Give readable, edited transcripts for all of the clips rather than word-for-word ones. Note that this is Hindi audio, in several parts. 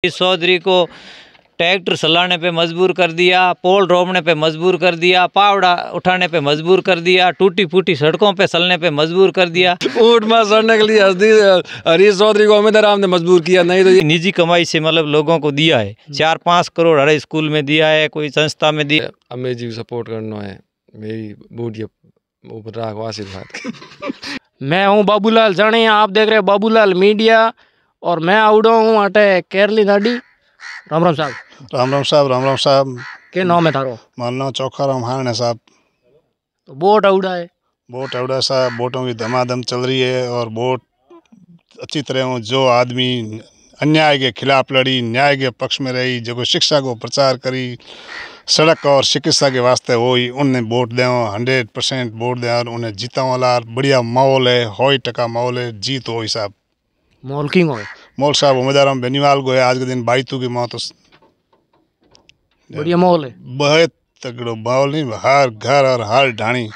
इस चौधरी को ट्रैक्टर चलाने पे मजबूर कर दिया, पोल रोपने पे मजबूर कर दिया, पावड़ा उठाने पे मजबूर कर दिया, टूटी फूटी सड़कों पे चलने पे मजबूर कर दिया। ऊँट में चढ़ने के लिए हरीश चौधरी को उम्मीदवार ने मजबूर किया, नहीं तो निजी कमाई से मतलब लोगों को दिया है, 4-5 करोड़ हर स्कूल में दिया है, कोई संस्था में दिया। हमें जी सपोर्ट करना है, मेरी बूढ़ी ऊपर राखो आशीर्वाद। मैं हूँ बाबूलाल जानी, आप देख रहे हैं बाबूलाल मीडिया और मैं आउडो हूँ अटे केरली दाड़ी। राम राम साहब। राम राम साहब, राम राम साहब। के नाम है थारो? मारा नाम चोखाराम हारने साहब। तो बोट आउडा है? बोट आउडा साहब, बोटों की धमाधम चल रही है और बोट अच्छी तरह हो। जो आदमी अन्याय के खिलाफ लड़ी, न्याय के पक्ष में रही, जो शिक्षा को प्रचार करी, सड़क और चिकित्सा के वास्ते हुई, उन्हें वोट दें, 100% वोट दें और उन्हें जीता वाला बढ़िया माहौल है, 100% माहौल है, जीत हो साहब। मॉल किंग हो? मॉल साहब उम्मीदवार बेनीवाल को है, आज के दिन बाईतू की मौत। बढ़िया माहौल है, बहुत तगड़ो माहौल नहीं, हर घर और हर ढाणी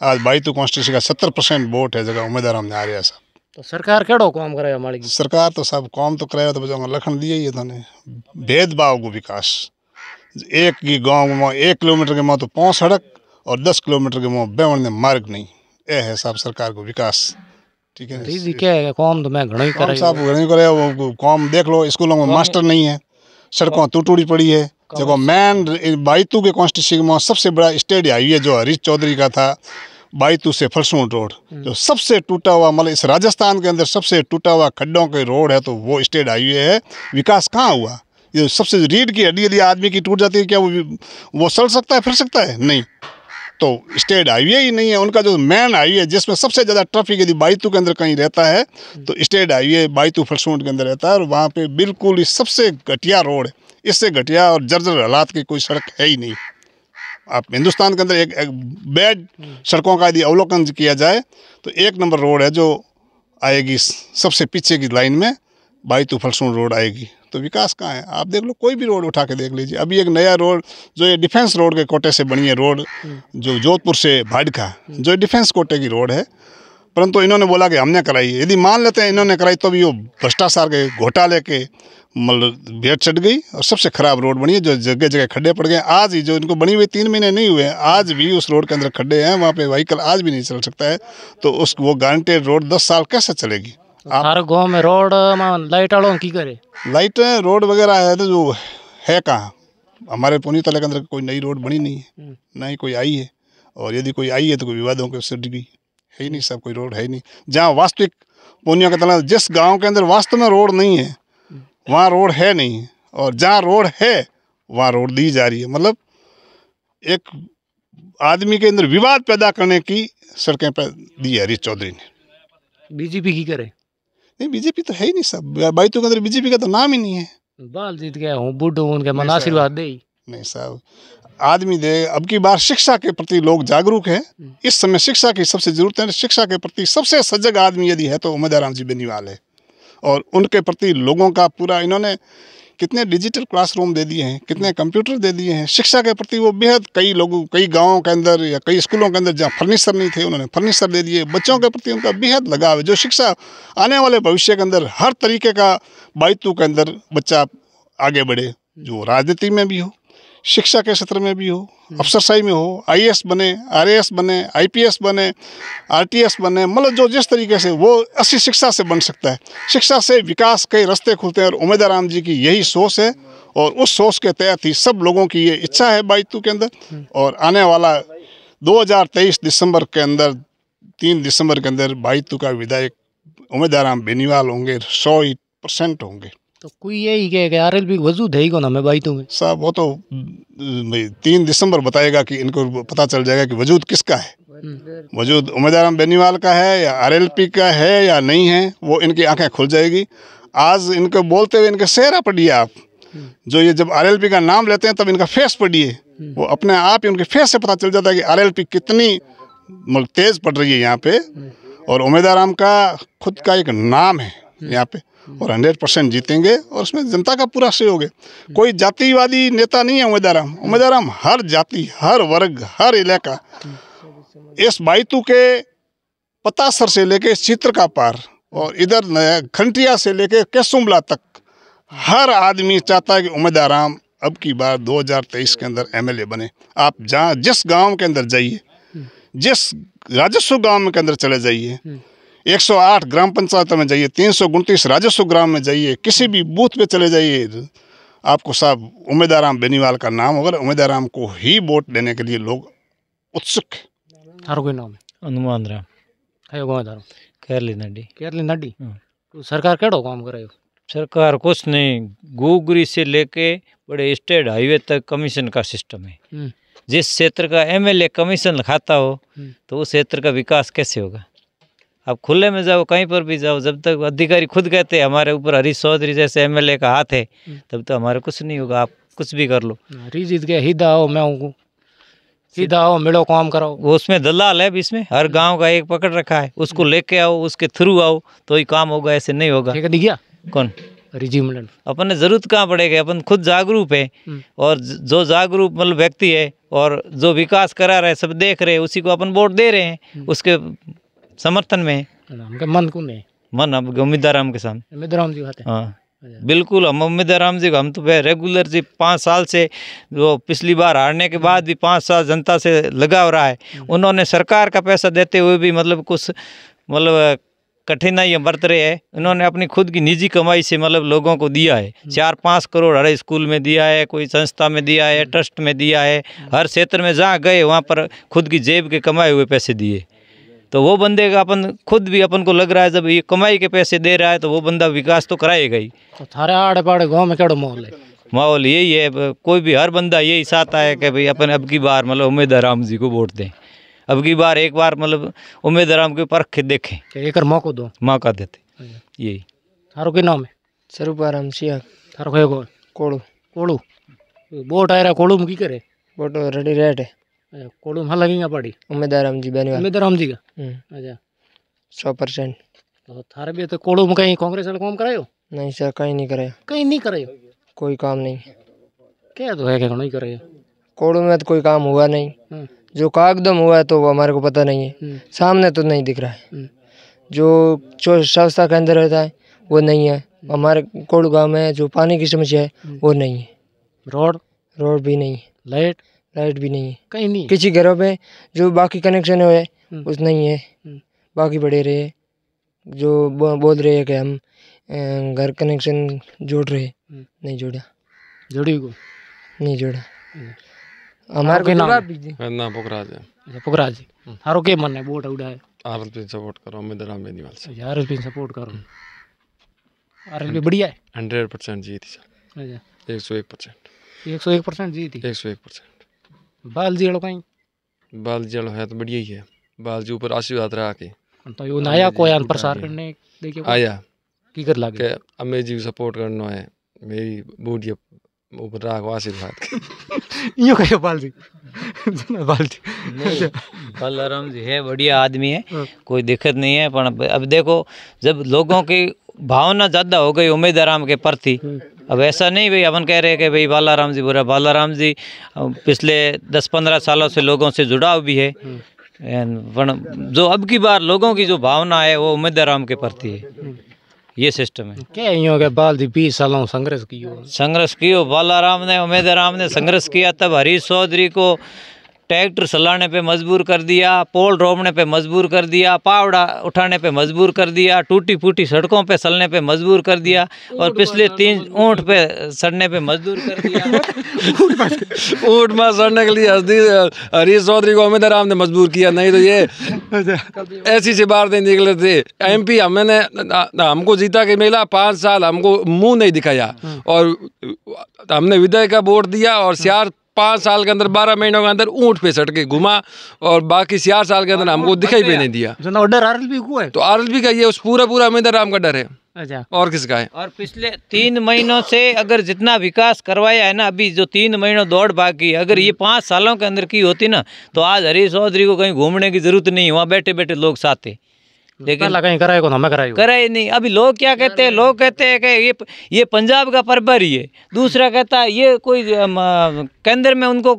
आज बाईतू कॉन्स्टिट्यूशन का 70% वोट है जगह उम्मीदवार हमने आ रहा साहब। तो सरकार केड़ो काम करे हमारी की? सरकार तो सब काम तो करे, तो बच्चों लखन दिए ही था ने भेदभाव को विकास। एक की गांव में 1 किलोमीटर के में तो 5 सड़क और 10 किलोमीटर के में बेवण मार्ग नहीं, ये है साहब सरकार को विकास। ठीक है, दीदी क्या है काम तो मैं घणो ही करे साहब, घणो ही करे। वो काम देख लो, स्कूलों में मास्टर नहीं है, सड़कों टूटी पड़ी है। जो मेन बाईतू के कॉन्स्टिट्यूशन में सबसे बड़ा स्टेट हाईवे जो हरीश चौधरी का था, बाईतू से फलसूट रोड, जो सबसे टूटा हुआ, मतलब इस राजस्थान के अंदर सबसे टूटा हुआ खड्डों के रोड है, तो वो स्टेट हाईवे है। विकास कहाँ हुआ? ये सबसे रीढ़ की हड्डी यदि आदमी की टूट जाती है, क्या वो चल सकता है, फिर सकता है? नहीं। तो स्टेट हाईवे ही नहीं है उनका। जो मेन हाईवे जिसमें सबसे ज़्यादा ट्रैफिक यदि बाईतू के अंदर कहीं रहता है तो स्टेट हाईवे बाईतू फलसूट के अंदर रहता है, और वहाँ पे बिल्कुल ही सबसे घटिया रोड है। इससे घटिया और जर्जर हालात की कोई सड़क है ही नहीं। आप हिंदुस्तान के अंदर एक बेड सड़कों का यदि अवलोकन किया जाए तो 1 नंबर रोड है जो आएगी सबसे पीछे की लाइन में, बाईतू फलसूट रोड आएगी। तो विकास कहाँ है? आप देख लो, कोई भी रोड उठा के देख लीजिए। अभी एक नया रोड जो ये डिफेंस रोड के कोटे से बनी है रोड, जो जोधपुर से भाड़का, जो डिफेंस कोटे की रोड है, परंतु इन्होंने बोला कि हमने कराई। यदि मान लेते हैं इन्होंने कराई तो भी वो भ्रष्टाचार के घोटाले के मतलब भेंट चढ़ गई और सबसे खराब रोड बनी है, जो जगह जगह खड्डे पड़ गए। आज ही जो इनको बनी हुई 3 महीने नहीं हुए, आज भी उस रोड के अंदर खड्डे हैं, वहाँ पे व्हीकल आज भी नहीं चल सकता है। तो उस वो गारंटेड रोड 10 साल कैसे चलेगी? हर गाँव में रोड में लाइट वालों की करे? लाइट रोड वगैरह है तो जो है कहाँ? हमारे पुनी तले के अंदर कोई नई रोड बनी नहीं है, ना ही कोई आई है, और यदि कोई आई है तो कोई विवादों के सिर गई है ही नहीं। सब कोई रोड है ही नहीं। जहाँ वास्तविक पुनियों का तला, जिस गांव के अंदर वास्तव में रोड नहीं है वहाँ रोड है नहीं, और जहाँ रोड है वहाँ रोड दी जा रही है। मतलब एक आदमी के अंदर विवाद पैदा करने की सड़कें पर दी है हरीश चौधरी ने। बीजेपी की करे? नहीं, बीजेपी तो है ही नहीं सब। बाईतू के अंदर बीजेपी का तो नाम ही नहीं है। बाल जीत गया हूँ, बूढ़ो उनके मन आशीर्वाद दे। नहीं साहब, आदमी दे। अब की बार शिक्षा के प्रति लोग जागरूक हैं। इस समय शिक्षा की सबसे जरूरत है। शिक्षा के प्रति सबसे सजग आदमी यदि है तो उम्मीदवार राम जी बेनीवाल है, और उनके प्रति लोगों का पूरा, इन्होंने कितने डिजिटल क्लासरूम दे दिए हैं, कितने कंप्यूटर दे दिए हैं। शिक्षा के प्रति वो बेहद, कई लोगों, कई गाँवों के अंदर या कई स्कूलों के अंदर जहाँ फर्नीचर नहीं थे उन्होंने फर्नीचर दे दिए। बच्चों के प्रति उनका बेहद लगाव है। जो शिक्षा आने वाले भविष्य के अंदर हर तरीके का बाईतू के अंदर बच्चा आगे बढ़े, जो राजनीति में भी हो, शिक्षा के क्षेत्र में भी हो, अफसरशाही में हो, IAS बने, RAS बने, IPS बने, RTS बने, मतलब जो जिस तरीके से वो अच्छी शिक्षा से बन सकता है। शिक्षा से विकास के रास्ते खुलते हैं, और उम्मीदवार राम जी की यही सोच है, और उस सोच के तहत ही सब लोगों की ये इच्छा है बाईतू के अंदर। और आने वाला 2023 दिसंबर के अंदर, 3 दिसंबर के अंदर बाईतू का विधायक उम्मीदवार राम बेनीवाल होंगे, 100% होंगे। तो कोई यही कहे कि RLP वजूद है ही कौन हमें बाईतू में? साहब वो तो 3 दिसंबर बताएगा कि इनको पता चल जाएगा कि वजूद किसका है। वजूद उम्मीदवार राम बेनीवाल का है या RLP का है या नहीं है, वो इनकी आंखें खुल जाएगी। आज इनको बोलते हुए इनके चेहरा पढ़िए आप, जो ये जब RLP का नाम लेते हैं तब इनका फेस पढ़िए, वो अपने आप ही उनके फेस से पता चल जाता है कि RLP कितनी तेज पड़ रही है यहाँ पे। और उम्मीदवार राम का खुद का एक नाम है यहाँ पे, और 100% जीतेंगे, और उसमें जनता का पूरा सहयोग है। कोई जातिवादी नेता नहीं है उम्मीदवार राम। उम्मीदवार राम हर जाति, हर वर्ग, हर इलाका, इस बाईतू के पतासर से लेके चित्र का पार और इधर खंटिया से लेके केसुमला तक हर आदमी चाहता है कि उम्मेद आराम अब की बार 2023 के अंदर एमएलए बने। आप जहाँ जिस गांव के अंदर जाइए, जिस राजस्व गांव के अंदर चले जाइए, 108 ग्राम पंचायतों में जाइए, 329 राजस्व ग्राम में जाइए, किसी भी बूथ पे चले जाइए, आपको साहब उम्मेद आराम बेनीवाल का नाम होगा। उम्मेद आराम को ही वोट देने के लिए लोग उत्सुक है। थारो कोई नाम है? हनुमान राम कयो गाँव थारो? केरली नडी। केरली नडी। तो सरकार केड़ो काम करे? सरकार कुछ नहीं, गुगरी से लेके बड़े स्टेट हाईवे तक कमीशन का सिस्टम है। जिस क्षेत्र का एमएलए कमीशन खाता हो तो उस क्षेत्र का विकास कैसे होगा? आप खुले में जाओ, कहीं पर भी जाओ, जब तक अधिकारी खुद कहते हैं हमारे ऊपर हरीश चौधरी जैसे एमएलए का हाथ है, तब तो हमारे कुछ नहीं होगा। आप कुछ भी कर लो। रीजित के सीधा आओ, मैं हूँ सीधा आओ, मिलो, काम कराओ। वो उसमें दलाल है, इसमें हर गांव का एक पकड़ रखा है, उसको लेके आओ, उसके थ्रू आओ तो ही काम होगा, ऐसे नहीं होगा। ठीक है, दिख गया कौन रिजिमेंट? अपन ने जरूरत कहाँ पड़ेगा? अपन खुद जागरूक है, और जो जागरूक मतलब व्यक्ति है और जो विकास करा रहे, सब देख रहे हैं, उसी को अपन वोट दे रहे हैं, उसके समर्थन में है। हमके मन कौन है? मन अब उम्मीद आराम के सामने। उम्मीद आराम जी खाते? हाँ बिल्कुल, हम उम्मीद आराम जी, हम तो रेगुलर जी 5 साल से, जो पिछली बार हारने के बाद भी 5 साल जनता से लगा हो रहा है। उन्होंने सरकार का पैसा देते हुए भी मतलब कुछ मतलब कठिनाइयाँ बरत रहे हैं। उन्होंने अपनी खुद की निजी कमाई से मतलब लोगों को दिया है। 4-5 करोड़ हर स्कूल में दिया है, कोई संस्था में दिया है, ट्रस्ट में दिया है, हर क्षेत्र में जहाँ गए वहाँ पर खुद की जेब के कमाए हुए पैसे दिए। तो वो बंदे का अपन खुद भी अपन को लग रहा है, जब ये कमाई के पैसे दे रहा है तो वो बंदा विकास तो कराएगा ही। तो थारे आड़े पाड़े गाँव में केड़ो माहौल है? माहौल यही है, कोई भी हर बंदा यही चाहता है कि भाई अपन अब की बार मतलब उम्मीद आराम जी को वोट दें। अब की बार एक बार मतलब उम्मीद आराम के परख के देखें, एक मौका दो, मौका देते यही। थारो क्या नाम है? स्वरूपाराम सिया। थारो कयो को? कोड़ू। कोड़ू। वोट आ रहा कोड़ू में की करे? वोट रेडी रेट है। कोड़ू में लगेगा पड़ी? उम्मीद आराम जी बेनीवाल। उम्मीद आराम जी का? अच्छा 100%। तो थारे भी तो कोड़ू में कहीं कांग्रेस वाले काम करायो? नहीं सर, कहीं नहीं कराया। कहीं नहीं करायो? कोई काम नहीं। क्या तो है क्या नहीं करायो? कोड़ू में तो कोई काम हुआ नहीं। जो कागदम हुआ है तो वो हमारे को पता नहीं है, सामने तो नहीं दिख रहा है। जो संस्था के अंदर रहता है वो नहीं है। हमारे कोड़ू गाँव में जो पानी की समस्या है वो नहीं है। रोड भी नहीं है। लाइट भी नहीं है। कहीं नहीं। किसी घरों पे जो बाकी कनेक्शन है उस नहीं है, बाकी बढ़े रहे। जो बोल रहे हैं कि हम घर कनेक्शन जोड़ रहे, नहीं जोड़ा। जोड़ी को नहीं जोड़ा। हमारे को जवाब दीजिए। ना पुखराज है। पुखराज जी, थारो के मन है वोट उड़ा है? आरएलपी सपोर्ट करो, उम्मीद आराम बेनीवाल से। आरएलपी सपोर्ट करो। आरएलपी बढ़िया है। 100% जीती सर। अच्छा 101%। 101% जीती। 101%। बाल जी कहीं? बाल जल है तो बढ़िया ही है। बाल जी ऊपर आशीर्वाद रहा के तो यो नया कोई प्रसार करने देखिए आया की कर लागे के अम्मे जी सपोर्ट करना है, मेरी बूढ़ी ऊपर राख आशीर्वाद। यो कहियो बाल जी बालाराम जी है, बढ़िया आदमी है, कोई दिक्कत नहीं है। पर अब देखो, जब लोगों की भावना ज़्यादा हो गई उम्मीद आराम के प्रति, अब ऐसा नहीं भाई अपन कह रहे हैं कि भाई बालाराम जी बुरा। बालाराम जी पिछले 10-15 सालों से लोगों से जुड़ाव भी है, पर जो अब की बार लोगों की जो भावना है वो उम्मीद आराम के प्रति है। ये सिस्टम है। क्या यूँ के बाल जी 20 सालों संघर्ष कियो बालाराम ने, उम्मीद आराम ने संघर्ष किया। तब हरीश चौधरी को ट्रैक्टर चलाने पे मजबूर कर दिया, पोल रोपने पे मजबूर कर दिया, पावड़ा उठाने पे मजबूर कर दिया, टूटी फूटी सड़कों पे चलने पे मजबूर कर दिया, और पिछले 3 ऊँट पे सड़ने पे मजबूर कर दिया। ऊँट में सड़ने के लिए हरीश चौधरी को उम्मीद आराम ने मजबूर किया, नहीं तो ये ऐसी सी बातें निकले थे। एमपी हमको जीता के मिला, 5 साल हमको मुंह नहीं दिखाया, और हमने विधायक का वोट दिया, और 5 साल के अंदर 12 महीनों के अंदर ऊँट पे सट के घुमा, और बाकी 4 साल के अंदर हमको दिखाई भी नहीं दिया। डर आरएलपी को है, तो आरएलपी का ये उस पूरा उम्मीद आराम का डर है। अच्छा, और किसका है? और पिछले 3 महीनों से अगर जितना विकास करवाया है ना, अभी जो 3 महीनों दौड़ बाकी, अगर ये 5 सालों के अंदर की होती ना, तो आज हरीश चौधरी को कहीं घूमने की जरूरत नहीं है, वहाँ बैठे बैठे लोग साथ थे। लेकिन पहला कहीं कराए को हमें कराई करे ही नहीं। अभी लोग क्या कहते हैं, लोग कहते हैं कि ये पंजाब का प्रभारी है, दूसरा कहता है ये कोई केंद्र में उनको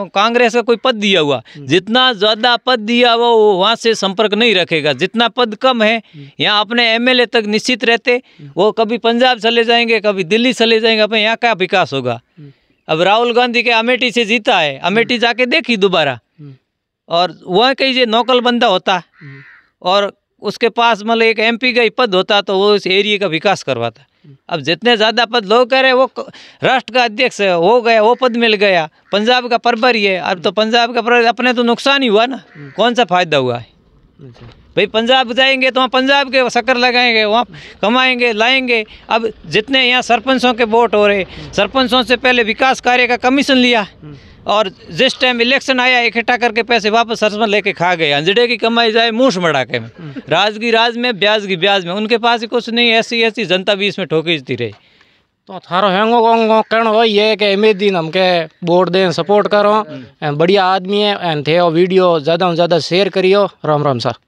कांग्रेस का कोई पद दिया हुआ। जितना ज़्यादा पद दिया हुआ वो वहाँ से संपर्क नहीं रखेगा, जितना पद कम है यहाँ अपने एमएलए तक निश्चित रहते, वो कभी पंजाब चले जाएंगे, कभी दिल्ली चले जाएंगे, अपने यहाँ का विकास होगा। अब राहुल गांधी के अमेठी से जीता है, अमेठी जाके देखी दोबारा, और वह कहीं जो नौकल बंदा होता और उसके पास मतलब एक एमपी का ही पद होता तो वो उस एरिया का विकास करवाता। अब जितने ज़्यादा पद लोग कह रहे हैं, वो राष्ट्र का अध्यक्ष हो गया, वो पद मिल गया, पंजाब का प्रभारी है, अब तो पंजाब का प्रभारी अपने तो नुकसान ही हुआ ना, कौन सा फायदा हुआ है भाई। पंजाब जाएंगे तो वहाँ पंजाब के शक्कर लगाएंगे, वहाँ कमाएंगे लाएंगे। अब जितने यहाँ सरपंचों के वोट हो रहे, सरपंचों से पहले विकास कार्य का कमीशन लिया और जिस टाइम इलेक्शन आया इकट्ठा करके पैसे वापस सरपंच लेके खा गए। अंजड़े की कमाई जाए मूछ मड़ाके में, राज की राज में, ब्याज की ब्याज में, उनके पास ही कुछ नहीं। ऐसी जनता भी इसमें ठोकीजती रही। तो थारो हैंगो कहना वही है कि इमेज दिन हमके वोट दें, सपोर्ट करो, बढ़िया आदमी है, थे वीडियो ज़्यादा से ज़्यादा शेयर करियो। राम राम सर।